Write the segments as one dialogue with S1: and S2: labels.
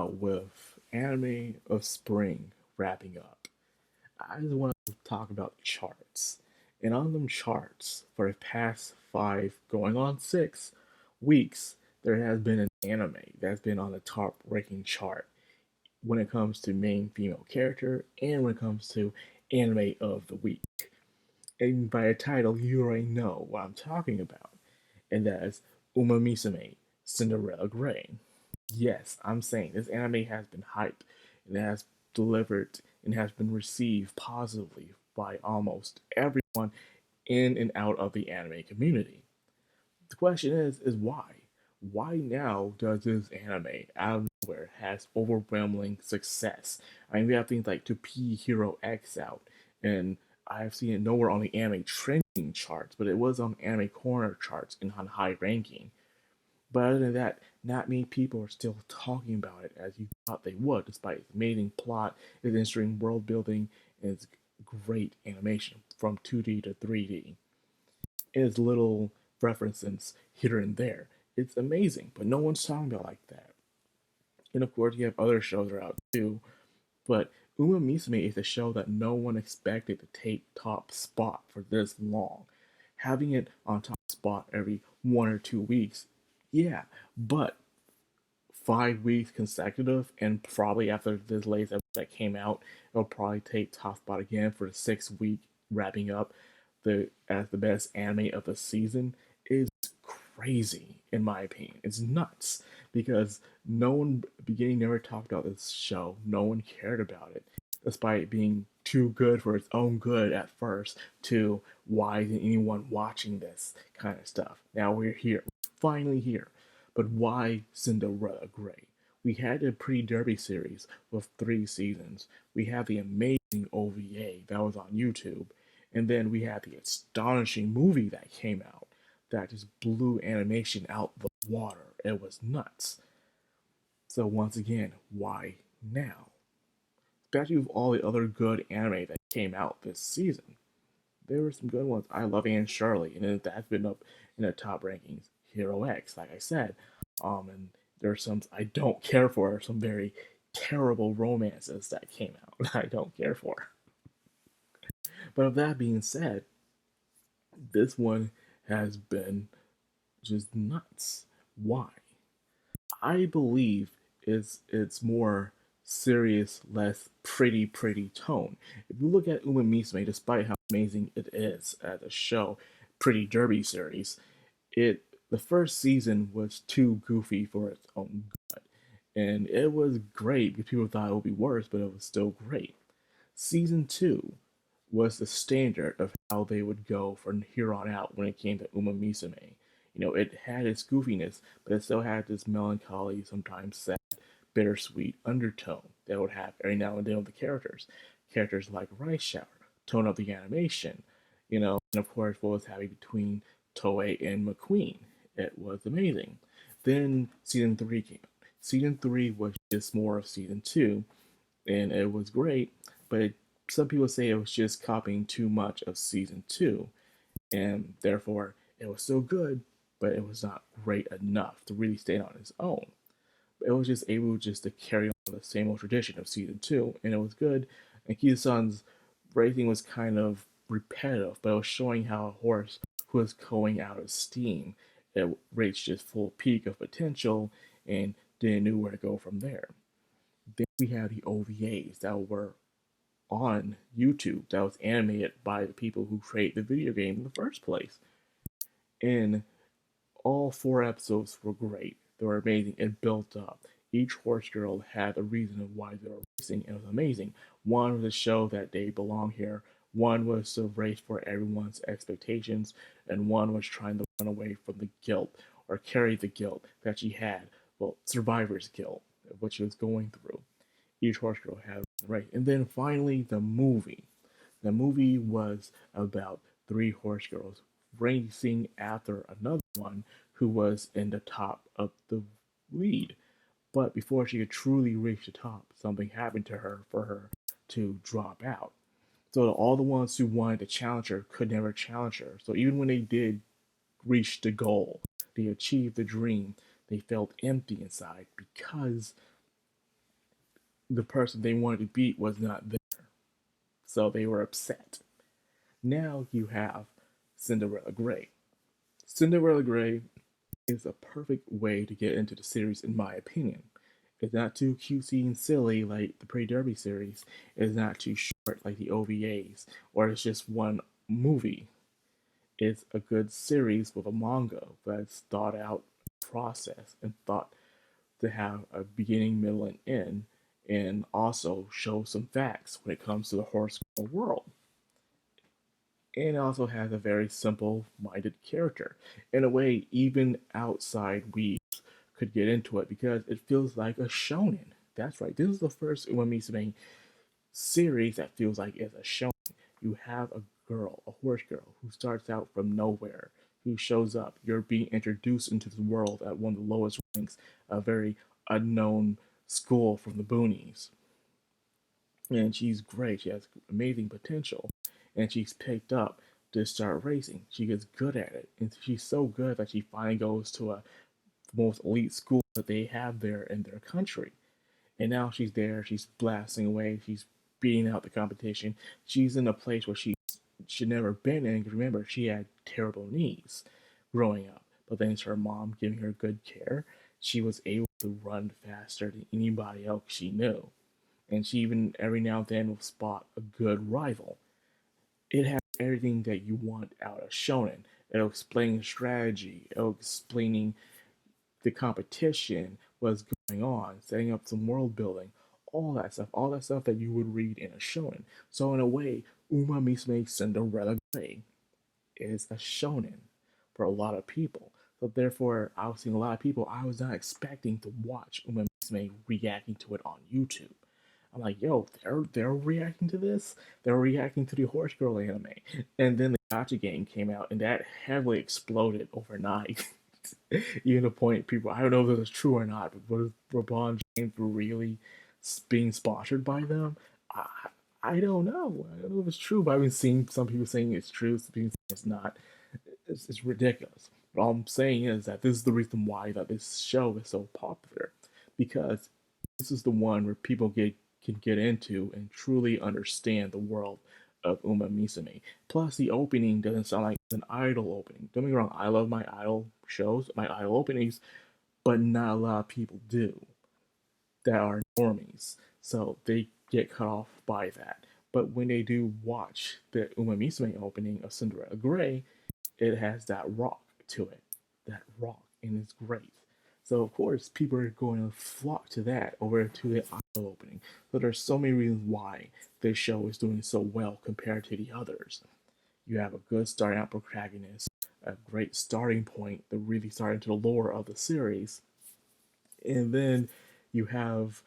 S1: now with anime of spring wrapping up, I just want to talk about charts. And on them charts, for the past 5, going on 6 weeks, there has been an anime that's been on the top ranking chart when it comes to main female character and when it comes to anime of the week. And by a title, you already know what I'm talking about, and that is Uma Musume, Cinderella Grey. Yes, I'm saying this anime has been hyped and it has delivered and has been received positively by almost everyone in and out of the anime community. The question is why? Why now does this anime out of nowhere has overwhelming success? I mean, we have things like To P Hero X out, and I've seen it nowhere on the anime trending charts, but it was on Anime Corner charts and on high ranking. But other than that, not many people are still talking about it as you thought they would, despite its amazing plot, its interesting world building, and its great animation from 2D to 3D. And its little references here and there. It's amazing, but no one's talking about it like that. And of course, you have other shows that are out too, but Uma Musume is a show that no one expected to take top spot for this long. Having it on top spot every 1 or 2 weeks, yeah, but 5 weeks consecutive, and probably after this latest episode that came out, it'll probably take top spot again for the 6 week wrapping up the as the best anime of the season is crazy in my opinion. It's nuts because no one beginning never talked about this show. No one cared about it, despite it being too good for its own good at first. To why isn't anyone watching this kind of stuff? Now we're here, finally here. But why Cinderella Grey? We had a pre Derby series with 3 seasons. We have the amazing OVA that was on YouTube. And then we had the astonishing movie that came out that just blew animation out the water. It was nuts. So, once again, why now? Especially with all the other good anime that came out this season. There were some good ones. I love Anne Shirley, and that's been up in the top rankings. Hero X, like I said. And there are some I don't care for, some very terrible romances that came out that I don't care for. But of that being said, this one has been just nuts. Why? I believe it's more serious, less pretty tone. If you look at Uma Musume, despite how amazing it is as a show, Pretty Derby series, it the first season was too goofy for its own good. And it was great because people thought it would be worse, but it was still great. Season 2 was the standard of how they would go from here on out when it came to Uma Musume. It had its goofiness, but it still had this melancholy, sometimes sad, bittersweet undertone that it would have every now and then with the characters. Characters like Rice Shower, tone up the animation, and of course what was happening between Toei and McQueen. It was amazing. Then season 3 came out. Season 3 was just more of season 2, and it was great, but some people say it was just copying too much of season 2, and therefore it was so good, but it was not great enough to really stand on its own. It was just able just to carry on the same old tradition of season 2, and it was good. And Kiza-san's racing was kind of repetitive, but it was showing how a horse who was going out of steam, it reached its full peak of potential and didn't know where to go from there. Then we had the OVAs that were on YouTube that was animated by the people who create the video game in the first place. And all 4 episodes were great. They were amazing. It built up. Each horse girl had a reason of why they were racing, and it was amazing. One was to show that they belong here. One was to race for everyone's expectations, and one was trying to run away from the guilt or carry the guilt that she had. Well, survivor's guilt, what she was going through. Each horse girl had a race. And then finally, the movie. The movie was about 3 horse girls racing after another one who was in the top of the lead. But before she could truly reach the top, something happened to her for her to drop out. So all the ones who wanted to challenge her could never challenge her. So even when they did reach the goal, they achieved the dream, they felt empty inside because the person they wanted to beat was not there, so they were upset. Now you have Cinderella Grey. Cinderella Grey is a perfect way to get into the series, in my opinion. It's not too cutesy and silly like the Pre Derby series. It's not too short like the OVAs, or it's just one movie. It's a good series with a manga that's thought out process and thought to have a beginning, middle, and end, and also show some facts when it comes to the horse world. And it also has a very simple minded character. In a way, even outside we could get into it because it feels like a shonen. That's right. This is the first Uma Musume series that feels like it's a shonen. You have a girl, a horse girl, who starts out from nowhere, who shows up. You're being introduced into the world at one of the lowest ranks, a very unknown school from the boonies. And she's great. She has amazing potential, and she's picked up to start racing. She gets good at it, and she's so good that she finally goes to a most elite school that they have there in their country. And now she's there. She's blasting away. She's beating out the competition. She's in a place where she should never been in. Remember, she had terrible knees growing up, but thanks to her mom giving her good care, she was able to run faster than anybody else she knew. And she even every now and then will spot a good rival. It has everything that you want out of shonen. It'll explain strategy. It'll explaining the competition, what's going on, setting up some world building, all that stuff that you would read in a shonen. So in a way, Uma Musume Cinderella Grey is a shonen for a lot of people. So therefore, I was seeing a lot of people I was not expecting to watch Uma Musume reacting to it on YouTube. I'm like, yo, they're reacting to this. They're reacting to the Horse Girl anime, and then the Gacha game came out, and that heavily exploded overnight. Even the point people, I don't know if this is true or not, but was LeBron James really being sponsored by them? I, I don't know. I don't know if it's true, but I've been seeing some people saying it's true, some people saying it's not. It's ridiculous. But all I'm saying is that this is the reason why that this show is so popular, because this is the one where people can get into and truly understand the world of Uma Musume. Plus, the opening doesn't sound like an idol opening. Don't get me wrong, I love my idol shows, my idol openings, but not a lot of people do that are normies. So they get cut off by that. But when they do watch the Uma Musume opening of Cinderella Grey, it has that rock to it. That rock, and it's great. So of course, people are going to flock to that over to the idol opening. So there's so many reasons why this show is doing so well compared to the others. You have a good starting out protagonist, a great starting point that really started into the lore of the series, and then you have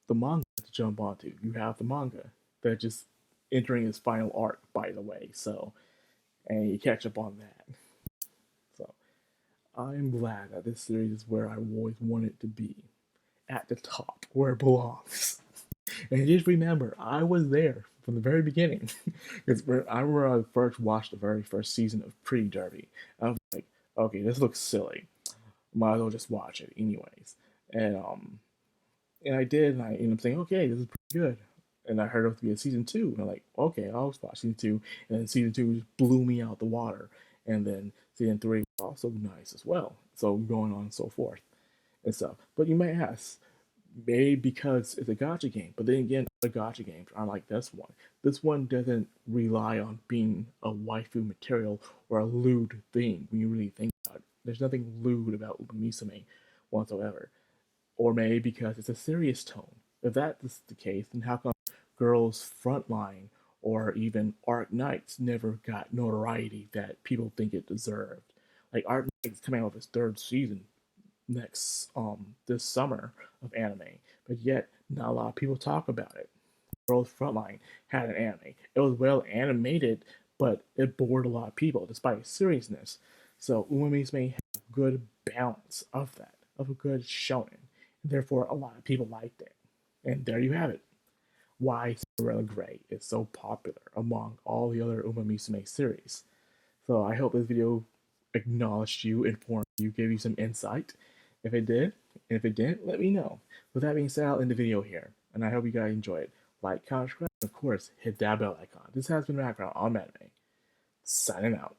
S1: the manga to jump onto. You have the manga that just entering its final arc, by the way. So, and you catch up on that. So, I'm glad that this series is where I always wanted it to be, at the top, where it belongs. And just remember, I was there from the very beginning. Because I remember I first watched the very first season of Pre Derby. I was like, okay, this looks silly. Might as well just watch it anyways. And um and I did, and I ended up saying, okay, this is pretty good. And I heard it was to be a season two. And I'm like, okay, I'll watch season two. And then season two just blew me out the water. And then season three was also nice as well. So going on and so forth and stuff. But you might ask, maybe because it's a gotcha game. But then again, other gotcha games aren't like this one. This one doesn't rely on being a waifu material or a lewd thing when you really think about it. There's nothing lewd about Misume whatsoever. Or maybe because it's a serious tone. If that's the case, then how come Girls Frontline or even Arc Knights never got notoriety that people think it deserved? Like Arc Knights coming out with its third season next this summer of anime, but yet not a lot of people talk about it. Girls Frontline had an anime. It was well animated, but it bored a lot of people despite its seriousness. So Umamis may have a good balance of that, of a good shonen. And therefore, a lot of people liked it. And there you have it. Why Cinderella Grey is so popular among all the other Uma Musume series. So I hope this video acknowledged you, informed you, gave you some insight. If it did, and if it didn't, let me know. With that being said, I'll end the video here. and I hope you guys enjoyed. Like, comment, subscribe, and of course, hit that bell icon. This has been Madcrownxox on Anime, signing out.